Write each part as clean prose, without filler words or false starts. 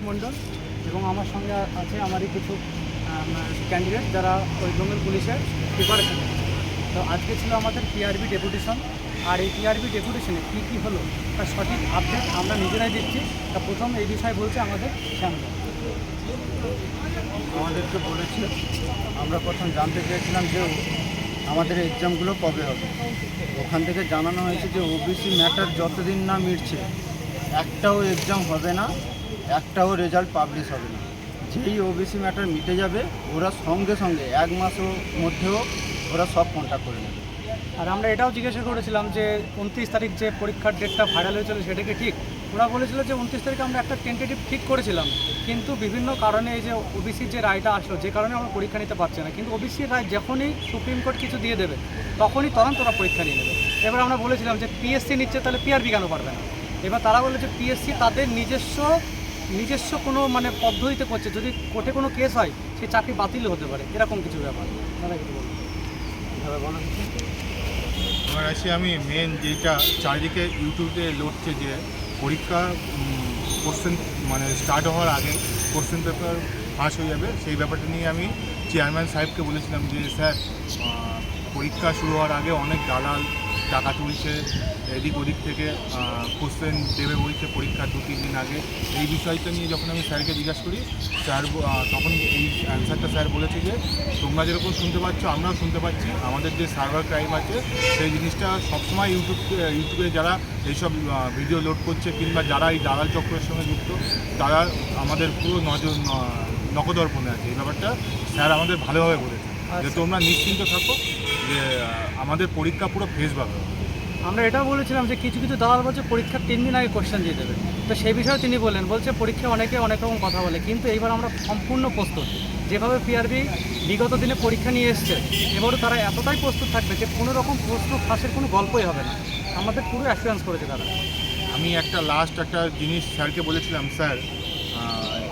মণ্ডল এবং আমার সঙ্গে আছে আমারই কিছু ক্যান্ডিডেট যারা ওয়েস্ট বেঙ্গল পুলিশের প্রিপারেশন। তো আজকে ছিল আমাদের পিআরবি ডেপুটেশন, আর এই পিআরবি ডেপুটেশনে কী কী হলো তার সঠিক আপডেট আমরা নিজেরাই দিচ্ছি। তা প্রথম এই বিষয়ে বলছে আমাদের শ্যামদা। আমাদেরকে বলেছে, আমরা প্রথম জানতে চেয়েছিলাম যে আমাদের এক্সামগুলো কবে হবে। ওখান থেকে জানানো হয়েছে যে ওবিসি ম্যাটার যতদিন না মিটছে একটাও এক্সাম হবে না, একটাও রেজাল্ট পাবলিশ হবে না। যেই ওবিসি ম্যাটার মিটে যাবে ওরা সঙ্গে সঙ্গে 1 মাসের মধ্যেও ওরা সব কন্ট্যাক্ট করে নেবে। আর আমরা এটাও জিজ্ঞাসা করেছিলাম যে 29 তারিখ যে পরীক্ষার ডেটটা ভাইরাল হয়েছিল সেটা কি ঠিক? ওরা বলেছিল যে 29 তারিখে আমরা একটা টেন্টেটিভ ঠিক করেছিলাম, কিন্তু বিভিন্ন কারণে এই যে ওবিসির যে রায়টা আসলো যে কারণে আমরা পরীক্ষা নিতে পারছি না। কিন্তু ওবিসির রায় যখনই সুপ্রিম কোর্ট কিছু দিয়ে দেবে তখনই ওরা পরীক্ষা নিয়ে নেবে। এবার আমরা বলেছিলাম যে পিএসসি নিচ্ছে, তাহলে পিআরবি কেন পারবে না? এবার তারা বলে যে পিএসসি তাদের নিজস্ব কোনো পদ্ধতিতে করছে, যদি কোর্টে কোনো কেস হয় সেই চাকরি বাতিল হতে পারে, এরকম কিছু ব্যাপার। তারা কিছু বলবো এবার আসি আমি মেন যেটা চারিদিকে ইউটিউবে লড়ছে যে পরীক্ষা কোশ্চেন স্টার্ট হওয়ার আগে কোশ্চেন পেপার ফাঁস হয়ে যাবে, সেই ব্যাপারটা নিয়ে আমি চেয়ারম্যান সাহেবকে বলেছিলাম যে স্যার পরীক্ষা শুরু হওয়ার আগে অনেক দালাল টাকা তুলছে, এদিক ওদিক থেকে কোশ্চেন দেবে বলছে পরীক্ষা 2-3 দিন আগে। এই বিষয়টা নিয়ে যখন আমি স্যারকে জিজ্ঞাসা করি, স্যার তখন এই অ্যান্সারটা স্যার বলেছে যে তোমরা যেরকম শুনতে পাচ্ছ আমরাও শুনতে পাচ্ছি, আমাদের যে সার্ভার ক্রাইম আছে সেই জিনিসটা সবসময় ইউটিউবে যারা এইসব ভিডিও লোড করছে কিংবা যারা এই দালাল চক্রের সঙ্গে যুক্ত তারা আমাদের পুরো নখদর্পণে আছে। এই ব্যাপারটা স্যার আমাদের ভালোভাবে বলেছে যে তোমরা নিশ্চিন্ত থাকো যে আমাদের পরীক্ষা পুরো ফেসভাবে। আমরা এটাও বলেছিলাম যে কিছু কিছু দালাল বলছে পরীক্ষার 3 দিন আগে কোশ্চেন দিয়ে দেবে, তো সেই বিষয়ে তিনি বলছে পরীক্ষা অনেকে অনেক রকম কথা বলে, কিন্তু এইবার আমরা সম্পূর্ণ প্রস্তুত। যেভাবে পিআরবি বিগত দিনে পরীক্ষা নিয়ে এসছে এবারও তারা এতটাই প্রস্তুত থাকবে যে কোনো রকম প্রশ্ন ফাঁসের কোনো গল্পই হবে না, আমাদের পুরো অ্যাসুরেন্স করেছে তারা। আমি একটা জিনিস স্যারকে বলেছিলাম, স্যার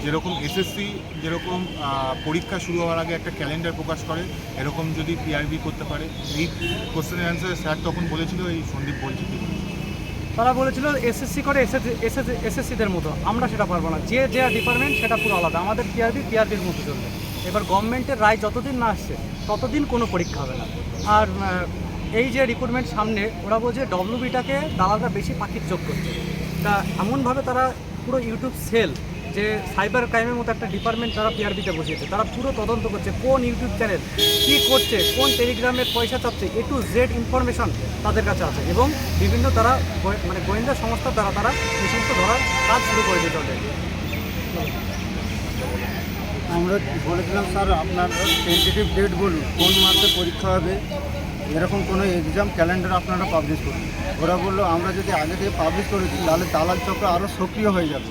যেরকম এসএসসি যেরকম পরীক্ষা শুরু হওয়ার আগে একটা ক্যালেন্ডার প্রকাশ করে এরকম যদি পিআরবি করতে পারে। এই কোশ্চেনের অ্যান্সার স্যার তখন বলেছিল, এই সন্দীপ বলছে কি তারা বলেছিল এসএসসি করে এসএসসিদের মতো, আমরা সেটা পারবো না, যে ডিপার্টমেন্ট সেটা পুরো আলাদা, আমাদের পিআরবির মতো চলবে। এবার গভর্নমেন্টের রায় যতদিন না আসছে ততদিন কোনো পরীক্ষা হবে না। আর এই যে রিক্রুটমেন্ট সামনে, ওরা বলছে ডব্লিউবিটাকে দালালরা বেশি পাখির চোখ করছে। তা এমনভাবে তারা পুরো ইউটিউব সেল, যে সাইবার ক্রাইমের মতো একটা ডিপার্টমেন্ট তারা পিআরবিতে বসিয়েছে, তারা পুরো তদন্ত করছে কোন ইউটিউব চ্যানেল কী করছে, কোন টেলিগ্রামের পয়সা চাচ্ছে, A to Z ইনফরমেশন তাদের কাছে আছে। এবং বিভিন্ন তারা গোয়েন্দা সংস্থার দ্বারা তারা এই সমস্ত ধরার কাজ শুরু করে দিতে হবে। আমরা বলেছিলাম স্যার আপনার টেন্টেটিভ ডেট বলুন, কোন মাসে পরীক্ষা হবে, এরকম কোনো এক্সাম ক্যালেন্ডার আপনারা পাবলিশ করুন। ওরা বললো আমরা যদি আগে থেকে পাবলিশ করেছি তাহলে দালাল চক্র আরও সক্রিয় হয়ে যাবে,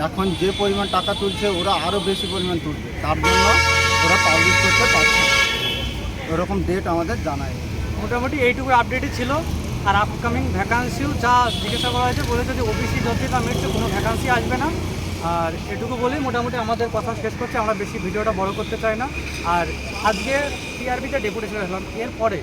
এখন যে পরিমাণ টাকা তুলছে ওরা আরও বেশি পরিমাণ তুলবে, তার জন্য ওরা পাবলিশ করতে পারছে। ওরকম ডেট আমাদের জানায়। মোটামুটি এইটুকু আপডেটই ছিল। আর আপকামিং ভ্যাকান্সিও যা জিজ্ঞাসা করা হয়েছে, বলেছে যে ওবিসি যতদিন না মিটছে কোনো ভ্যাকান্সি আসবে না। আর এটুকু বলেই মোটামুটি আমাদের কথা শেষ করছে, আমরা বেশি ভিডিওটা বড় করতে চাই না। আর আজকে পিআরবিতে ডেপুটেশন হলাম, এরপরে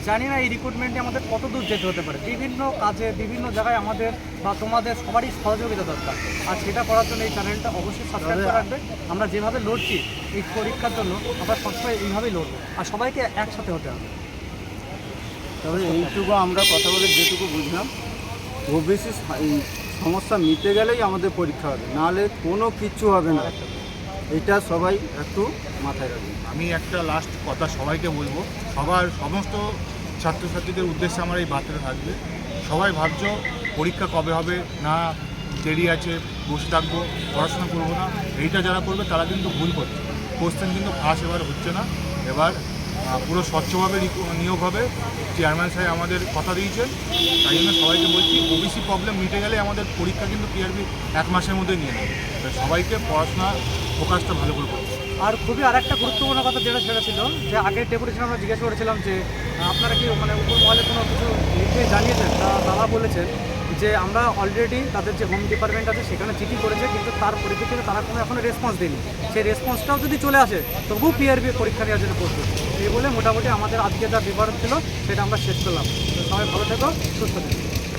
জানি না এই রিক্রুটমেন্টে আমাদের কত দূর যেতে হতে পারে, বিভিন্ন কাজে বিভিন্ন জায়গায় আমাদের বা তোমাদের সবারই সহযোগিতা দরকার। আর সেটা করার জন্য এই চ্যানেলটা অবশ্যই সাবস্ক্রাইব করে রাখবে। আমরা যেভাবে লড়ছি এই পরীক্ষার জন্য আমরা সবসময় এইভাবেই লড়বো, আর সবাইকে একসাথে হতে হবে। তবে এইটুকু আমরা কথা বলে যেটুকু বুঝলাম, ওবিসি সমস্যা মিটে গেলেই আমাদের পরীক্ষা হবে, নাহলে কোনো কিচ্ছু হবে না। এটা সবাই একটু মাথায় রাখবে। আমি একটা লাস্ট কথা সবাইকে বলবো, সমস্ত ছাত্রছাত্রীদের উদ্দেশ্যে আমার এই বার্তাটা থাকবে। সবাই ভাবছো পরীক্ষা কবে হবে, না দেরি আছে, বসে থাকবো, পড়াশোনা করবো না, এইটা যারা করবে তারা কিন্তু ভুল করছে। কোশ্চেন কিন্তু ফাঁস এবার হচ্ছে না, এবার পুরো স্বচ্ছভাবে নিয়োগ হবে। চেয়ারম্যান সাহেব আমাদের কথা দিয়েছেন, তাই জন্য সবাইকে বলছি ওবিসি প্রবলেম মিটে গেলে আমাদের পরীক্ষা কিন্তু পিআরবি 1 মাসের মধ্যে নিয়ে নেবে। সবাইকে পড়াশোনা ফোকাসটা ভালো করে করবে। আর খুবই আরেকটা গুরুত্বপূর্ণ কথা যেটা ছিল যে আগের ডেপুটেশন আমরা জিজ্ঞাসা করেছিলাম যে আপনারা কি উপর মহলে কোনো কিছু লিখে জানিয়েছেন, তারা বলেছেন যে আমরা অলরেডি তাদের যে হোম ডিপার্টমেন্ট আছে সেখানে চিঠি করেছে, কিন্তু তার পরিপ্রেক্ষিতে তারা কোনো এখনও রেসপন্স দেয়নি। সেই রেসপন্সটাও যদি চলে আসে তবুও পিআরবি পরীক্ষা নেওয়ার জন্য প্রস্তুত। এই বলে মোটামুটি আমাদের আজকে যা বিবরণ ছিল সেটা আমরা শেষ করলাম। সবাই ভালো থেকো, সুস্থ থেকো।